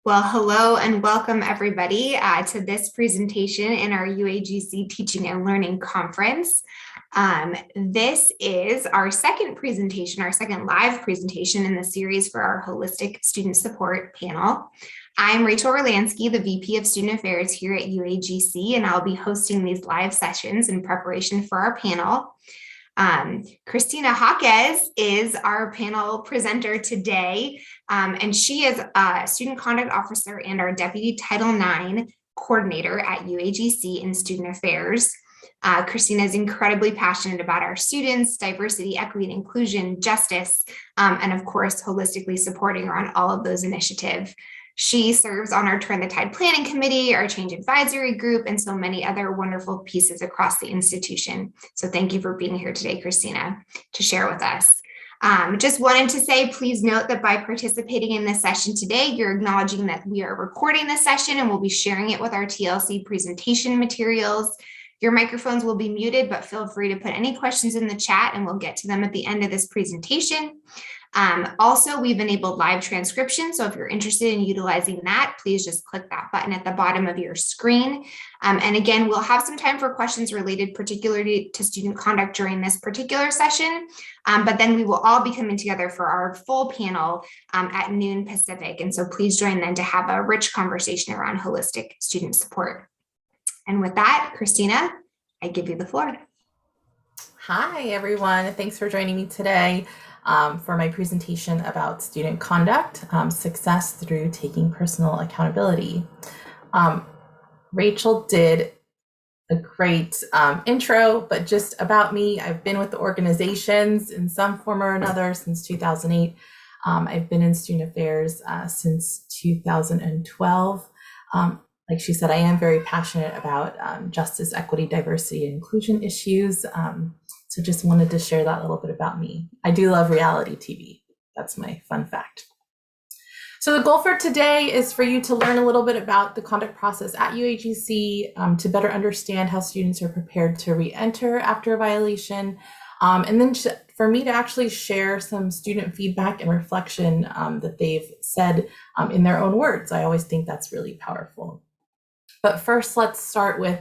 Well, hello and welcome everybody to this presentation in our UAGC Teaching and Learning Conference. This is our second presentation, our second live presentation in the series for our Holistic Student Support panel. I'm Rachel Orlansky, the VP of Student Affairs here at UAGC, and I'll be hosting these live sessions in preparation for our panel. Christina Jaquez is our panel presenter today, and she is a Student Conduct Officer and our Deputy Title IX Coordinator at UAGC in Student Affairs. Christina is incredibly passionate about our students, diversity, equity, and inclusion, justice, and of course, holistically supporting her on all of those initiatives. She serves on our Turn the Tide Planning Committee, our Change Advisory Group, and so many other wonderful pieces across the institution. So thank you for being here today, Christina, to share with us. Just wanted to say, please note that by participating in this session today, you're acknowledging that we are recording this session and we'll be sharing it with our TLC presentation materials. Your microphones will be muted, but feel free to put any questions in the chat and we'll get to them at the end of this presentation. Also, we've enabled live transcription. So if you're interested in utilizing that, please just click that button at the bottom of your screen. And again, we'll have some time for questions related particularly to student conduct during this particular session. But then we will all be coming together for our full panel at noon Pacific. And so please join then to have a rich conversation around holistic student support. And with that, Christina, I give you the floor. Hi, everyone. Thanks for joining me today for my presentation about student conduct, success through taking personal accountability. Rachel did a great intro, but just about me, I've been with the organizations in some form or another since 2008. I've been in student affairs since 2012. Like she said, I am very passionate about justice, equity, diversity, and inclusion issues. So just wanted to share that little bit about me. I do love reality TV. That's my fun fact. So the goal for today is for you to learn a little bit about the conduct process at UAGC, to better understand how students are prepared to re-enter after a violation, and then for me to actually share some student feedback and reflection that they've said in their own words. I always think that's really powerful. But first, let's start with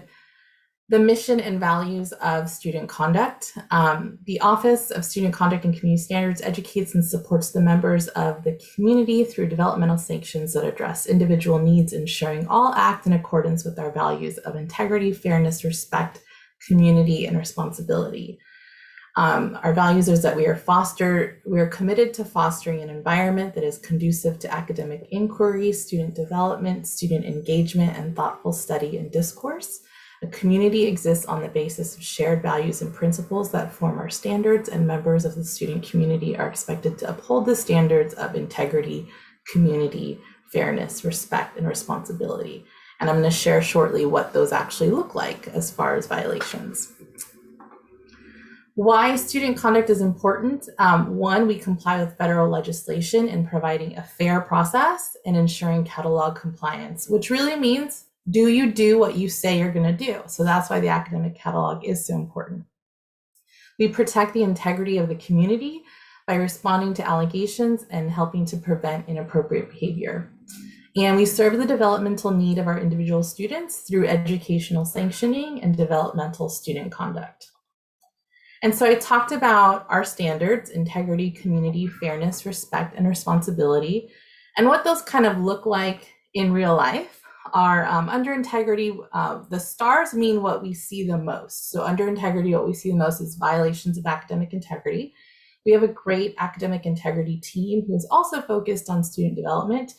the mission and values of student conduct. The Office of Student Conduct and Community Standards educates and supports the members of the community through developmental sanctions that address individual needs, ensuring all act in accordance with our values of integrity, fairness, respect, community, and responsibility. Our values is that we are committed to fostering an environment that is conducive to academic inquiry, student development, student engagement, and thoughtful study and discourse. A community exists on the basis of shared values and principles that form our standards, and members of the student community are expected to uphold the standards of integrity, community, fairness, respect, and responsibility. And I'm going to share shortly what those actually look like as far as violations. Why student conduct is important. One, we comply with federal legislation in providing a fair process and ensuring catalog compliance, which really means, do you do what you say you're going to do? So that's why the academic catalog is so important. We protect the integrity of the community by responding to allegations and helping to prevent inappropriate behavior. And we serve the developmental need of our individual students through educational sanctioning and developmental student conduct. And so I talked about our standards: integrity, community, fairness, respect, and responsibility. And what those kind of look like in real life are under integrity, the stars mean what we see the most. So under integrity, what we see the most is violations of academic integrity. We have a great academic integrity team who is also focused on student development.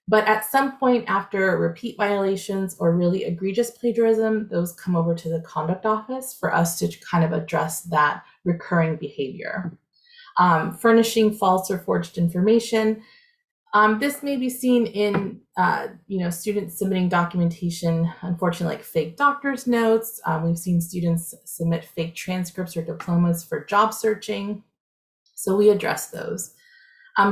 But at some point after repeat violations or really egregious plagiarism, those come over to the conduct office for us to kind of address that recurring behavior. Furnishing false or forged information. This may be seen in students submitting documentation, unfortunately, like fake doctor's notes. We've seen students submit fake transcripts or diplomas for job searching. So we address those.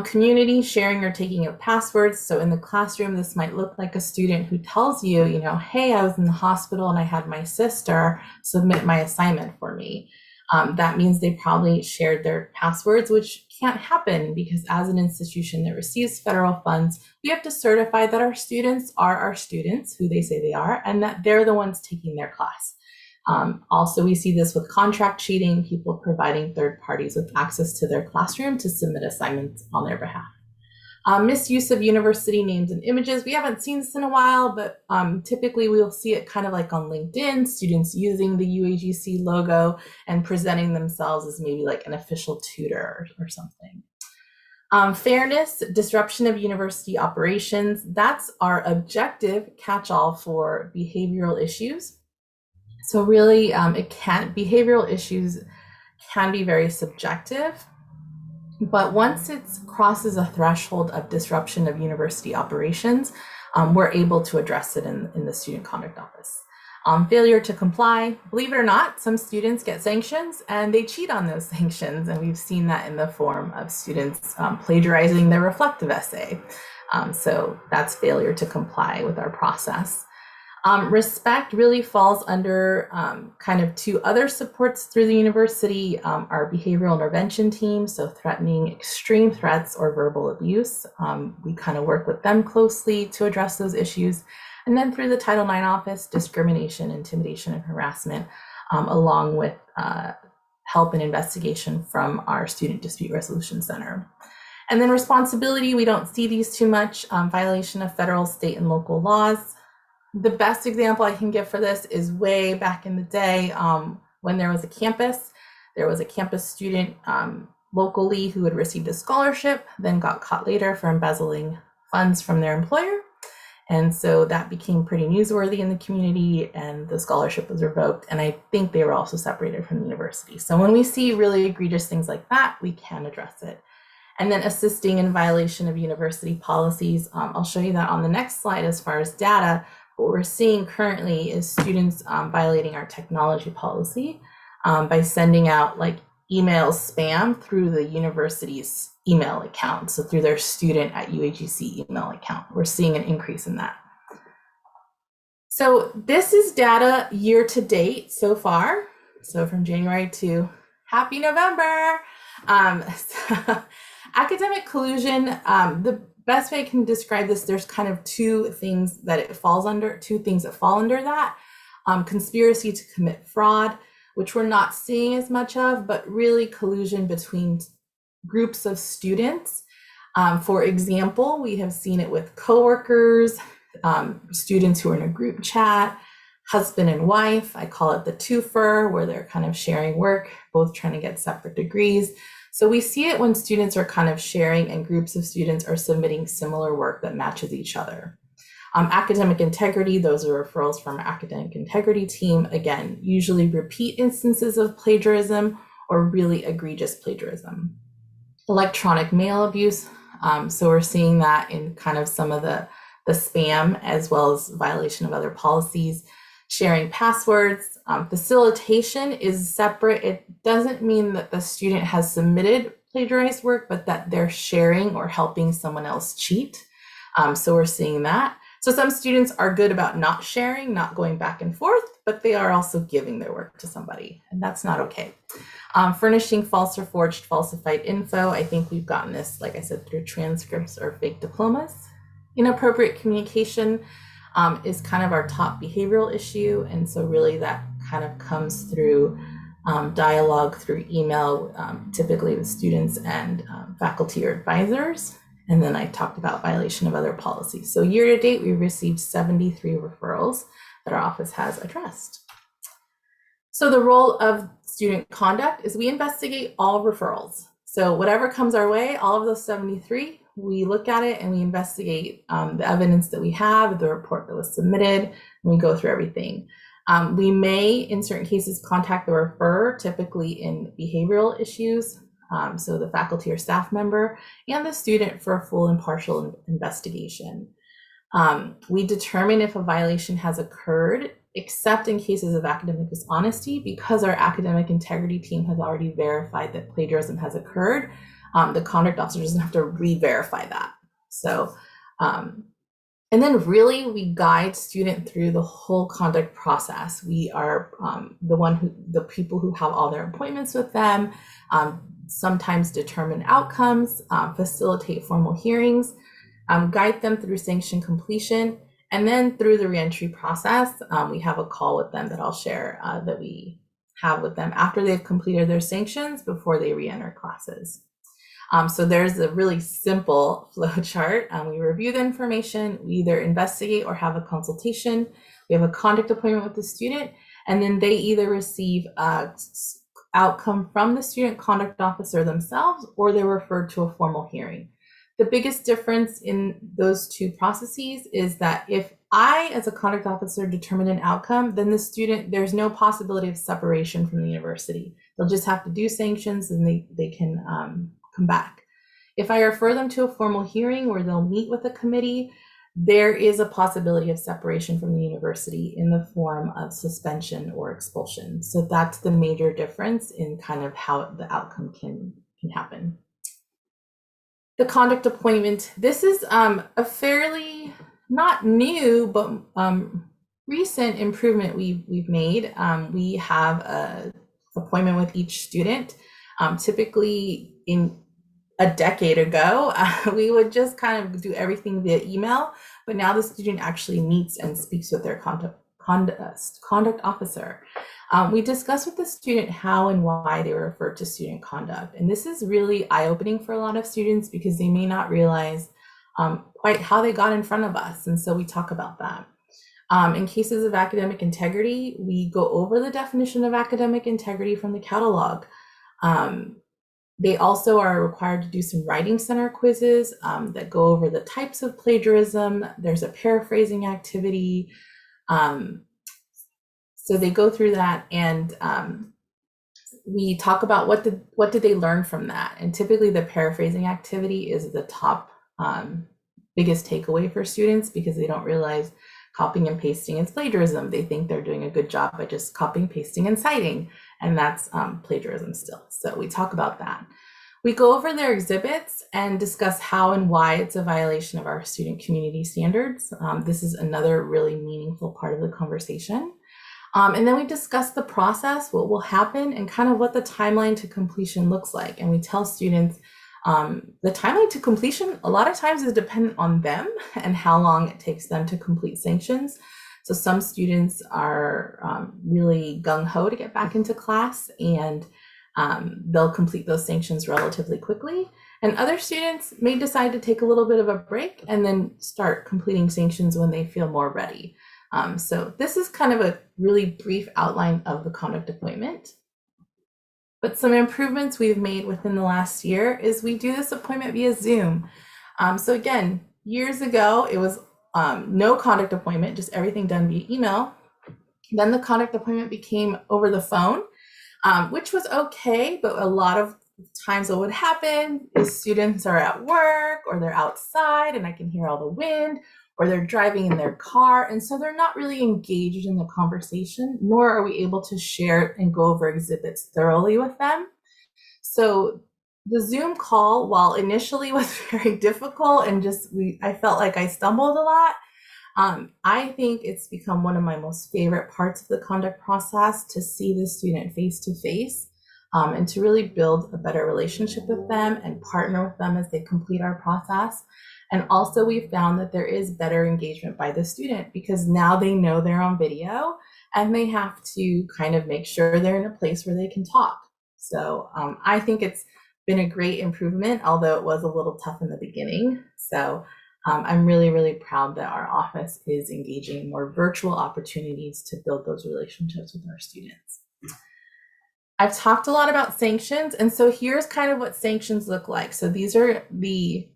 Community sharing or taking of passwords. So in the classroom, this might look like a student who tells you, hey, I was in the hospital and I had my sister submit my assignment for me. That means they probably shared their passwords, which can't happen because as an institution that receives federal funds, we have to certify that our students are our students, who they say they are, and that they're the ones taking their class. Also, we see this with contract cheating, people providing third parties with access to their classroom to submit assignments on their behalf. Misuse of university names and images. We haven't seen this in a while, but typically we'll see it kind of like on LinkedIn, students using the UAGC logo and presenting themselves as maybe like an official tutor or something. Fairness, disruption of university operations. That's our objective catch-all for behavioral issues. So really, behavioral issues can be very subjective. But once it crosses a threshold of disruption of university operations, we're able to address it in the student conduct office. Failure to comply, believe it or not, some students get sanctions and they cheat on those sanctions. And we've seen that in the form of students plagiarizing their reflective essay. So that's failure to comply with our process. Respect really falls under kind of two other supports through the university, our behavioral intervention team, so threatening extreme threats or verbal abuse. We kind of work with them closely to address those issues. And then through the Title IX office, discrimination, intimidation, and harassment, along with help and investigation from our Student Dispute Resolution Center. And then responsibility, we don't see these too much, violation of federal, state, and local laws. The best example I can give for this is way back in the day when there was a campus student locally who had received a scholarship, then got caught later for embezzling funds from their employer. And so that became pretty newsworthy in the community and the scholarship was revoked. And I think they were also separated from the university. So when we see really egregious things like that, we can address it. And then assisting in violation of university policies. I'll show you that on the next slide as far as data. What we're seeing currently is students violating our technology policy by sending out like email spam through the university's email account. So through their student at UAGC email account, we're seeing an increase in that. So this is data year to date so far. So from January to happy November. Academic collusion, the best way I can describe this, there's kind of two things that fall under that. Conspiracy to commit fraud, which we're not seeing as much of, but really collusion between groups of students. For example, we have seen it with coworkers, students who are in a group chat, husband and wife. I call it the twofer, where they're kind of sharing work, both trying to get separate degrees. So we see it when students are kind of sharing and groups of students are submitting similar work that matches each other. Academic integrity, those are referrals from our academic integrity team. Again, usually repeat instances of plagiarism or really egregious plagiarism. Electronic mail abuse. So we're seeing that in kind of some of the spam as well as violation of other policies. Sharing passwords. Facilitation is separate. It doesn't mean that the student has submitted plagiarized work, but that they're sharing or helping someone else cheat. So we're seeing that. So some students are good about not sharing, not going back and forth, but they are also giving their work to somebody, and that's not okay. Furnishing false or forged falsified info. I think we've gotten this, like I said, through transcripts or fake diplomas. Inappropriate communication is kind of our top behavioral issue. And so really that kind of comes through dialogue through email, typically with students and faculty or advisors. And then I talked about violation of other policies. So year to date, we've received 73 referrals that our office has addressed. So the role of student conduct is we investigate all referrals. So whatever comes our way, all of those 73, we look at it and we investigate the evidence that we have, the report that was submitted, and we go through everything. We may, in certain cases, contact the referrer, typically in behavioral issues, so the faculty or staff member, and the student for a full impartial investigation. We determine if a violation has occurred, except in cases of academic dishonesty, because our academic integrity team has already verified that plagiarism has occurred. The conduct officer doesn't have to re-verify that. So And then really we guide student through the whole conduct process. We are the people who have all their appointments with them, sometimes determine outcomes, facilitate formal hearings, guide them through sanction completion, and then through the reentry process. We have a call with them that I'll share that we have with them after they've completed their sanctions before they re-enter classes. So there's a really simple flow chart. We review the information, we either investigate or have a consultation. We have a conduct appointment with the student, and then they either receive outcome from the student conduct officer themselves, or they're referred to a formal hearing. The biggest difference in those two processes is that if I, as a conduct officer, determine an outcome, then the student, there's no possibility of separation from the university. They'll just have to do sanctions and they can come back. If I refer them to a formal hearing where they'll meet with a committee, there is a possibility of separation from the university in the form of suspension or expulsion. So that's the major difference in kind of how the outcome can happen. The conduct appointment, this is a fairly not new, but recent improvement we've made. We have an appointment with each student. Typically in a decade ago, we would just kind of do everything via email, but now the student actually meets and speaks with their conduct officer. We discuss with the student how and why they were referred to student conduct. And this is really eye-opening for a lot of students because they may not realize quite how they got in front of us. And so we talk about that. In cases of academic integrity, we go over the definition of academic integrity from the catalog. They also are required to do some writing center quizzes that go over the types of plagiarism. There's a paraphrasing activity. So they go through that, and we talk about what did they learn from that. And typically the paraphrasing activity is the top biggest takeaway for students because they don't realize copying and pasting is plagiarism. They think they're doing a good job by just copying, pasting, and citing, and that's plagiarism still. So we talk about that. We go over their exhibits and discuss how and why it's a violation of our student community standards. This is another really meaningful part of the conversation. And then we discuss the process, what will happen, and kind of what the timeline to completion looks like. And we tell students the timeline to completion a lot of times is dependent on them and how long it takes them to complete sanctions. So some students are really gung-ho to get back into class, and they'll complete those sanctions relatively quickly. And other students may decide to take a little bit of a break and then start completing sanctions when they feel more ready. So this is kind of a really brief outline of the conduct appointment. But some improvements we've made within the last year is we do this appointment via Zoom. So again, years ago, it was no conduct appointment, just everything done via email. Then the conduct appointment became over the phone, which was okay, but a lot of times what would happen is students are at work or they're outside and I can hear all the wind, or they're driving in their car. And so they're not really engaged in the conversation, nor are we able to share and go over exhibits thoroughly with them. So the Zoom call, while initially was very difficult and I felt like I stumbled a lot, I think it's become one of my most favorite parts of the conduct process to see the student face to face and to really build a better relationship with them and partner with them as they complete our process. And also we've found that there is better engagement by the student because now they know they're on video and they have to kind of make sure they're in a place where they can talk. So I think it's been a great improvement, although it was a little tough in the beginning. So I'm really, really proud that our office is engaging in more virtual opportunities to build those relationships with our students. I've talked a lot about sanctions, and so here's kind of what sanctions look like. So these are the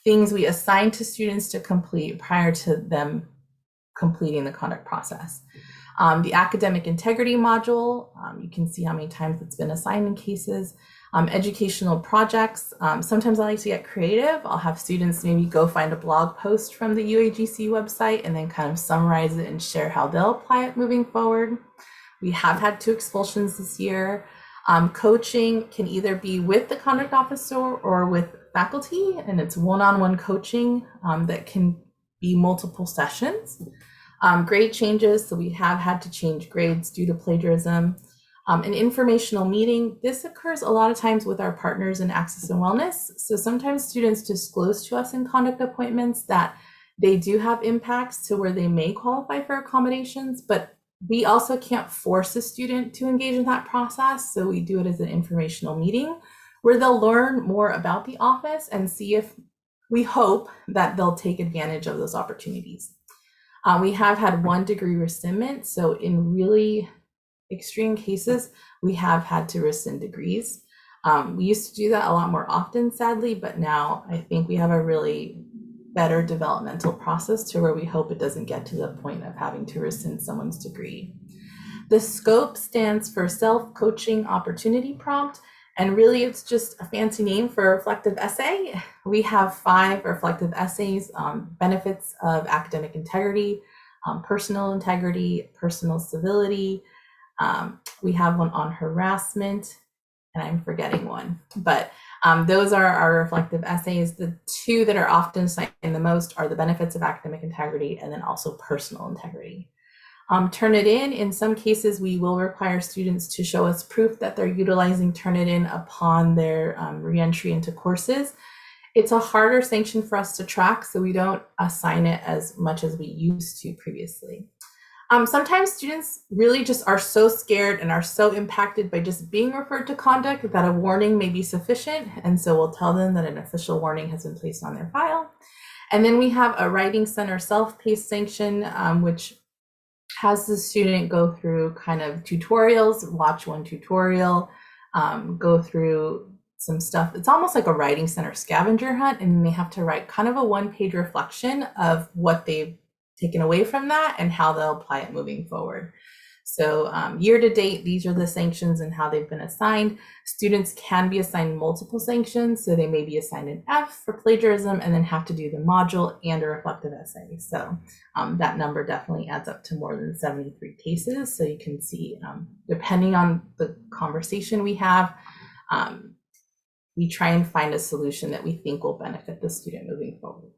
things we assign to students to complete prior to them completing the conduct process. The academic integrity module, you can see how many times it's been assigned in cases. Educational projects, sometimes I like to get creative. I'll have students maybe go find a blog post from the UAGC website and then kind of summarize it and share how they'll apply it moving forward. We have had 2 expulsions this year. Coaching can either be with the conduct officer or with faculty, and it's one-on-one coaching that can be multiple sessions. Grade changes, so we have had to change grades due to plagiarism. An informational meeting, this occurs a lot of times with our partners in Access and Wellness. So sometimes students disclose to us in conduct appointments that they do have impacts to where they may qualify for accommodations, but we also can't force a student to engage in that process. So we do it as an informational meeting where they'll learn more about the office and see if we hope that they'll take advantage of those opportunities. We have had 1 degree rescindment. So in really extreme cases, we have had to rescind degrees. We used to do that a lot more often, sadly, but now I think we have a really better developmental process to where we hope it doesn't get to the point of having to rescind someone's degree. The SCOPE stands for Self-Coaching Opportunity Prompt, and really it's just a fancy name for a reflective essay. We have 5 reflective essays, benefits of academic integrity, personal integrity, personal civility. We have one on harassment, and I'm forgetting one, but those are our reflective essays. The 2 that are often cited the most are the benefits of academic integrity and then also personal integrity. Turnitin, in some cases, we will require students to show us proof that they're utilizing Turnitin upon their reentry into courses. It's a harder sanction for us to track, so we don't assign it as much as we used to previously. Sometimes students really just are so scared and are so impacted by just being referred to conduct that a warning may be sufficient. And so we'll tell them that an official warning has been placed on their file. And then we have a writing center self-paced sanction, which has the student go through kind of tutorials, watch 1 tutorial, go through some stuff. It's almost like a writing center scavenger hunt, and they have to write kind of a 1-page reflection of what they've taken away from that and how they'll apply it moving forward. So year to date, these are the sanctions and how they've been assigned. Students can be assigned multiple sanctions. So they may be assigned an F for plagiarism and then have to do the module and a reflective essay. So that number definitely adds up to more than 73 cases. So you can see, depending on the conversation we have, we try and find a solution that we think will benefit the student moving forward.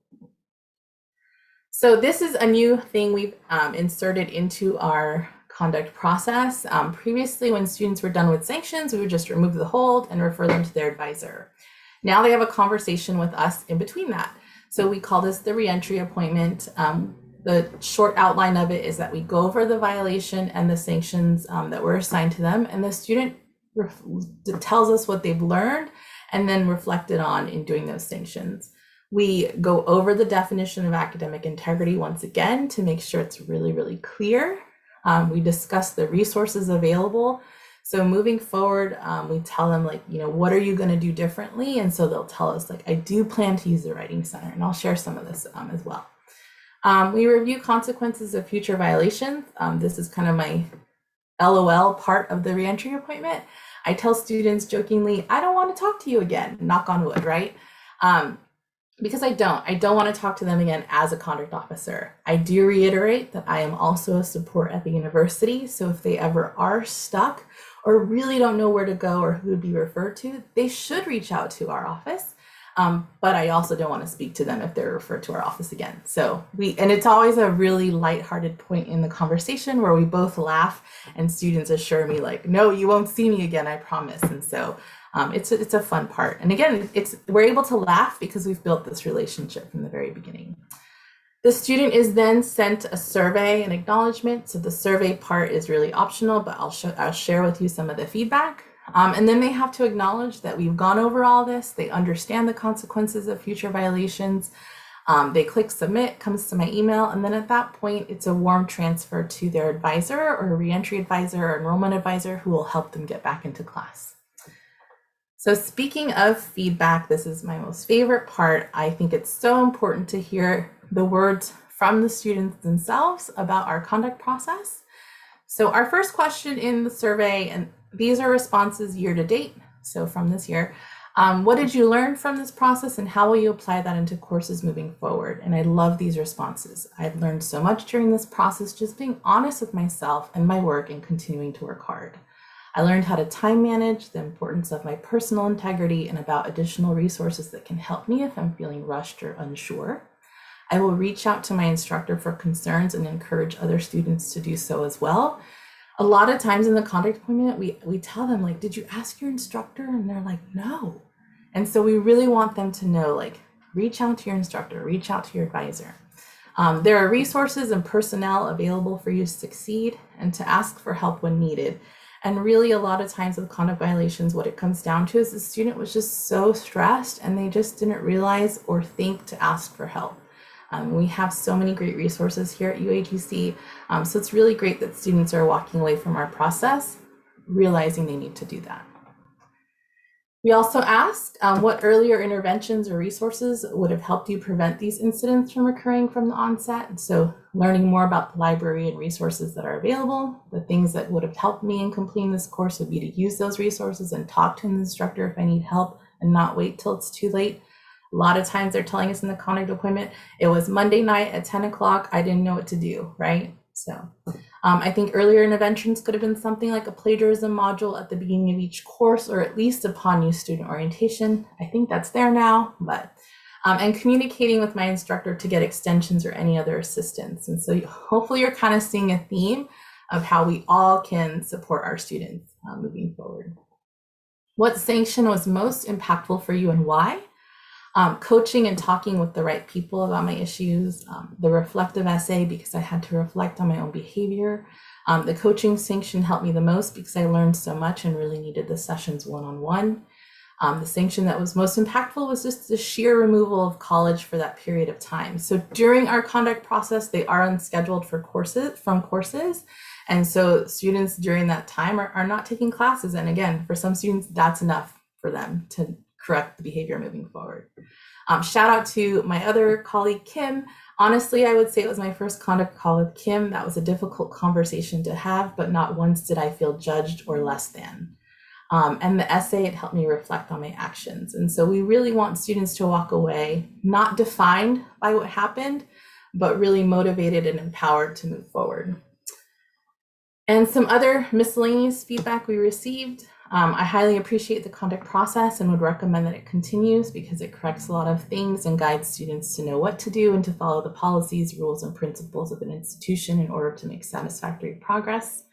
So this is a new thing we've inserted into our conduct process. Previously, when students were done with sanctions, we would just remove the hold and refer them to their advisor. Now they have a conversation with us in between that. So we call this the reentry appointment. The short outline of it is that we go over the violation and the sanctions that were assigned to them, and the student tells us what they've learned and then reflected on in doing those sanctions. We go over the definition of academic integrity once again to make sure it's really, really clear. We discuss the resources available. So moving forward, we tell them, like, what are you going to do differently? And so they'll tell us, like, I do plan to use the writing center, and I'll share some of this as well. We review consequences of future violations. This is kind of my LOL part of the reentry appointment. I tell students jokingly, I don't want to talk to you again, knock on wood, right? Because I don't want to talk to them again as a conduct officer. I do reiterate that I am also a support at the university. So if they ever are stuck or really don't know where to go or who to be referred to, they should reach out to our office. But I also don't want to speak to them if they're referred to our office again. So and it's always a really lighthearted point in the conversation where we both laugh and students assure me, like, no, you won't see me again, I promise. And so it's a fun part. And again, we're able to laugh because we've built this relationship from the very beginning. The student is then sent a survey and acknowledgement. So the survey part is really optional, but I'll share with you some of the feedback. And then they have to acknowledge that we've gone over all this. They understand the consequences of future violations. They click submit, comes to my email, and then at that point, it's a warm transfer to their advisor or reentry advisor or enrollment advisor who will help them get back into class. So speaking of feedback, this is my most favorite part. I think it's so important to hear the words from the students themselves about our conduct process. So our first question in the survey, and these are responses year to date, so from this year, what did you learn from this process and how will you apply that into courses moving forward? And I love these responses. I've learned so much during this process, just being honest with myself and my work and continuing to work hard. I learned how to time manage, the importance of my personal integrity, and about additional resources that can help me if I'm feeling rushed or unsure. I will reach out to my instructor for concerns and encourage other students to do so as well. A lot of times in the conduct appointment, we tell them, like, did you ask your instructor? And they're like, no. And so we really want them to know, like, reach out to your instructor, reach out to your advisor. There are resources and personnel available for you to succeed and to ask for help when needed. And really, a lot of times with conduct violations, what it comes down to is the student was just so stressed and they just didn't realize or think to ask for help. We have so many great resources here at UAGC, so it's really great that students are walking away from our process realizing they need to do that. We also asked what earlier interventions or resources would have helped you prevent these incidents from occurring from the onset. So learning more about the library and resources that are available. The things that would have helped me in completing this course would be to use those resources and talk to an instructor if I need help and not wait till it's too late. A lot of times they're telling us in the conduct appointment, it was Monday night at 10 o'clock, I didn't know what to do, right? So I think earlier interventions could have been something like a plagiarism module at the beginning of each course, or at least upon new student orientation. I think that's there now, but and communicating with my instructor to get extensions or any other assistance. And so hopefully you're kind of seeing a theme of how we all can support our students moving forward. What sanction was most impactful for you and why? Coaching and talking with the right people about my issues, the reflective essay because I had to reflect on my own behavior. The coaching sanction helped me the most because I learned so much and really needed the sessions one-on-one. The sanction that was most impactful was just the sheer removal of college for that period of time. So during our conduct process, they are unscheduled for courses. And so students during that time are not taking classes. And again, for some students, that's enough for them to correct the behavior moving forward. Shout out to my other colleague, Kim. Honestly, I would say it was my first conduct call with Kim. That was a difficult conversation to have, but not once did I feel judged or less than. And the essay, it helped me reflect on my actions. And so we really want students to walk away, not defined by what happened, but really motivated and empowered to move forward. And some other miscellaneous feedback we received. I highly appreciate the conduct process and would recommend that it continues because it corrects a lot of things and guides students to know what to do and to follow the policies, rules, and principles of an institution in order to make satisfactory progress.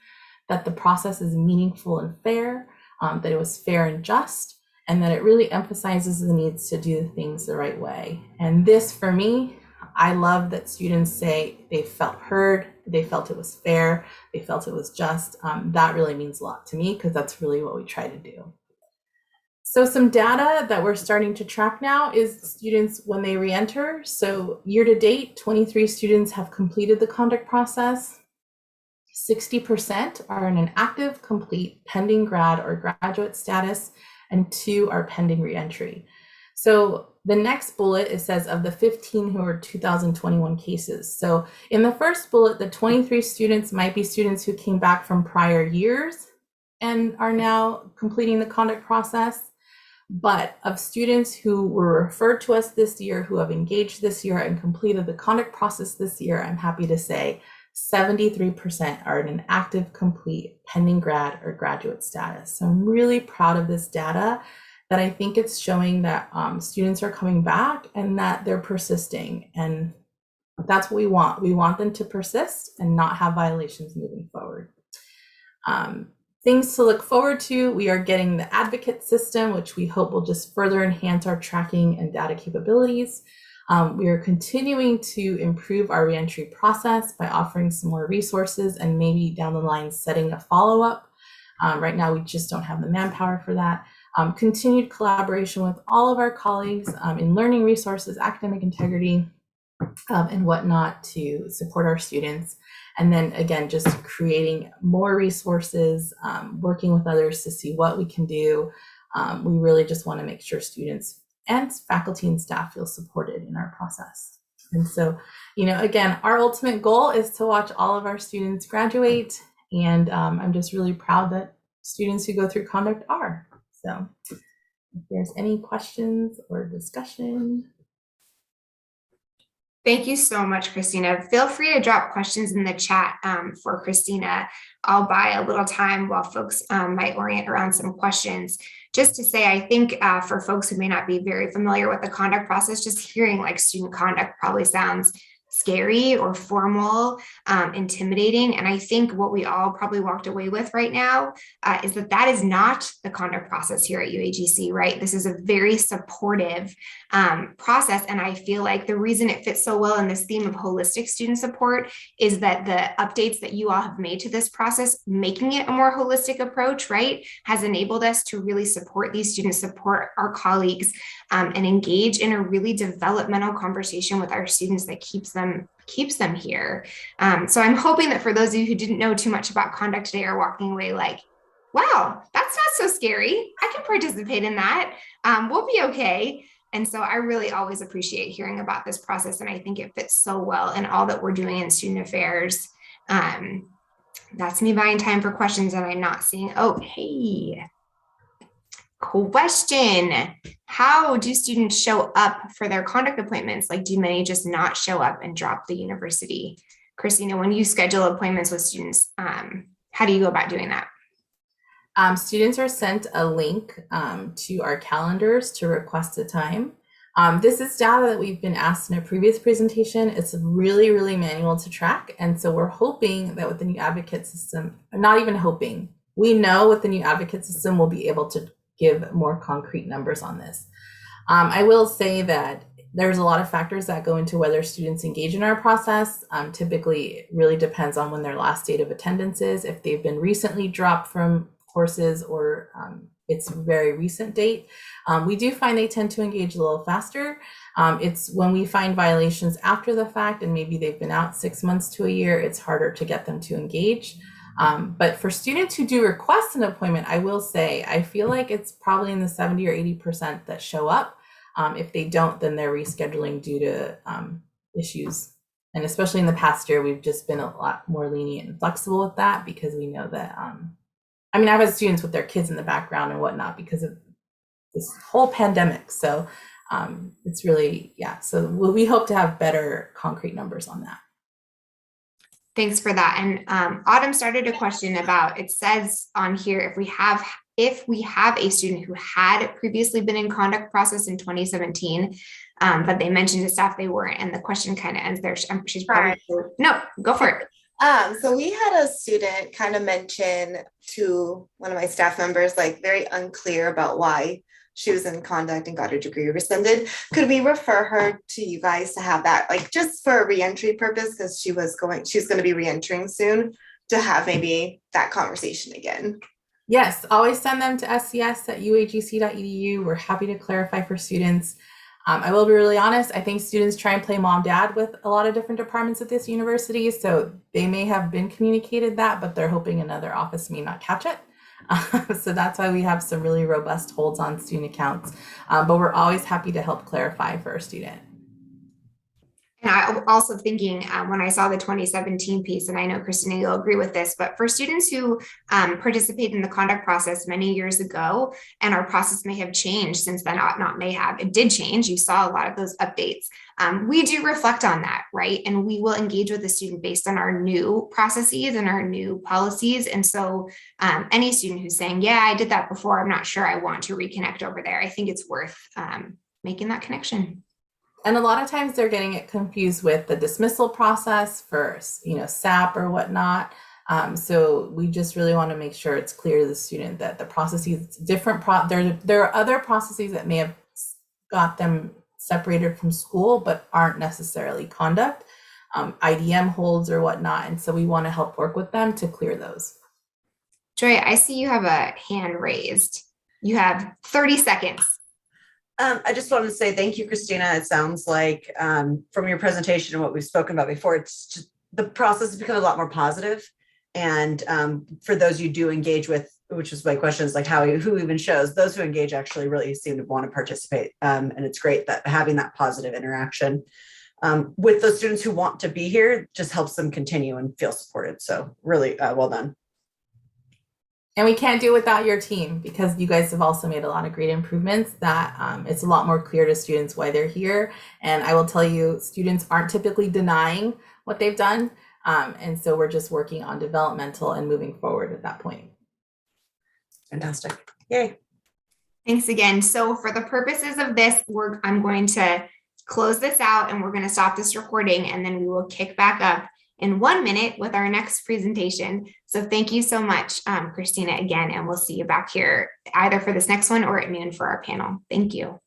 That the process is meaningful and fair, that it was fair and just, and that it really emphasizes the needs to do things the right way. And this, for me, I love that students say they felt heard, they felt it was fair, they felt it was just. That really means a lot to me because that's really what we try to do. So some data that we're starting to track now is students when they re-enter. So year to date, 23 students have completed the conduct process. 60% are in an active, complete, pending grad or graduate status, and 2 are pending re-entry. So the next bullet, it says of the 15 who are 2021 cases. So in the first bullet, the 23 students might be students who came back from prior years and are now completing the conduct process. But of students who were referred to us this year, who have engaged this year and completed the conduct process this year, I'm happy to say 73% are in an active, complete, pending grad or graduate status. So I'm really proud of this data, that I think it's showing that students are coming back and that they're persisting. And that's what we want. We want them to persist and not have violations moving forward. Things to look forward to, we are getting the advocate system, which we hope will just further enhance our tracking and data capabilities. We are continuing to improve our reentry process by offering some more resources and maybe down the line setting a follow-up. Right now, we just don't have the manpower for that. Continued collaboration with all of our colleagues in learning resources, academic integrity, and whatnot to support our students. And then again, just creating more resources, working with others to see what we can do. We really just want to make sure students and faculty and staff feel supported in our process. And so, again, our ultimate goal is to watch all of our students graduate. And I'm just really proud that students who go through conduct are. So if there's any questions or discussion. Thank you so much, Christina. Feel free to drop questions in the chat for Christina. I'll buy a little time while folks might orient around some questions. Just to say, I think for folks who may not be very familiar with the conduct process, just hearing like student conduct probably sounds scary or formal, intimidating. And I think what we all probably walked away with right now is that that is not the conduct process here at UAGC, right? This is a very supportive process. And I feel like the reason it fits so well in this theme of holistic student support is that the updates that you all have made to this process, making it a more holistic approach, right, has enabled us to really support these students, support our colleagues, and engage in a really developmental conversation with our students that keeps them here. So I'm hoping that for those of you who didn't know too much about conduct today are walking away like, wow, that's not so scary. I can participate in that. We'll be okay. And so I really always appreciate hearing about this process. And I think it fits so well in all that we're doing in student affairs. That's me buying time for questions and I'm not seeing, oh, hey. Question. How do students show up for their conduct appointments? Like, do many just not show up and drop the university? Christina, when you schedule appointments with students, how do you go about doing that? Students are sent a link to our calendars to request a time. This is data that we've been asked in a previous presentation. It's really, really manual to track. And so we're hoping that with the new advocate system, not even hoping, we know with the new advocate system, we'll be able to give more concrete numbers on this. I will say that there's a lot of factors that go into whether students engage in our process. Typically, it really depends on when their last date of attendance is, if they've been recently dropped from courses or it's a very recent date. We do find they tend to engage a little faster. It's when we find violations after the fact and maybe they've been out 6 months to a year, it's harder to get them to engage. But for students who do request an appointment, I will say, I feel like it's probably in the 70 or 80% that show up. If they don't, then they're rescheduling due to issues. And especially in the past year, we've just been a lot more lenient and flexible with that because we know that, I mean, I've had students with their kids in the background and whatnot because of this whole pandemic. So it's really, yeah. So we hope to have better concrete numbers on that. Thanks for that. And Autumn started a question about, it says on here, if we have a student who had previously been in conduct process in 2017, but they mentioned to staff they weren't, and the question kind of ends there. She's probably, no, go for it. So we had a student kind of mention to one of my staff members, like very unclear about why she was in conduct and got her degree rescinded. Could we refer her to you guys to have that, like just for a reentry purpose, because she's going to be reentering soon, to have maybe that conversation again? Yes, always send them to scs@uagc.edu. We're happy to clarify for students. I will be really honest, I think students try and play mom-dad with a lot of different departments at this university, so they may have been communicated that, but they're hoping another office may not catch it. So that's why we have some really robust holds on student accounts, but we're always happy to help clarify for a student. And I'm also thinking when I saw the 2017 piece, and I know Christina, you'll agree with this, but for students who participated in the conduct process many years ago, and our process may have changed since then, not may have, it did change. You saw a lot of those updates. We do reflect on that, right? And we will engage with the student based on our new processes and our new policies. And so any student who's saying, yeah, I did that before, I'm not sure I want to reconnect over there, I think it's worth making that connection. And a lot of times they're getting it confused with the dismissal process for, SAP or whatnot. So we just really want to make sure it's clear to the student that the processes different. There are other processes that may have got them separated from school, but aren't necessarily conduct, IDM holds or whatnot. And so we want to help work with them to clear those. Joy, I see you have a hand raised. You have 30 seconds. I just wanted to say thank you, Christina. It sounds like from your presentation and what we've spoken about before, it's just, the process has become a lot more positive. And for those you do engage with, which is my question, is like who even shows, those who engage actually really seem to want to participate. And it's great that having that positive interaction with those students who want to be here just helps them continue and feel supported. So really well done. And we can't do it without your team, because you guys have also made a lot of great improvements that it's a lot more clear to students why they're here. And I will tell you, students aren't typically denying what they've done. And so we're just working on developmental and moving forward at that point. Fantastic. Yay. Thanks again. So for the purposes of this, I'm going to close this out and we're going to stop this recording, and then we will kick back up in 1 minute with our next presentation. So thank you so much, Christina, again, and we'll see you back here either for this next one or at noon for our panel. Thank you.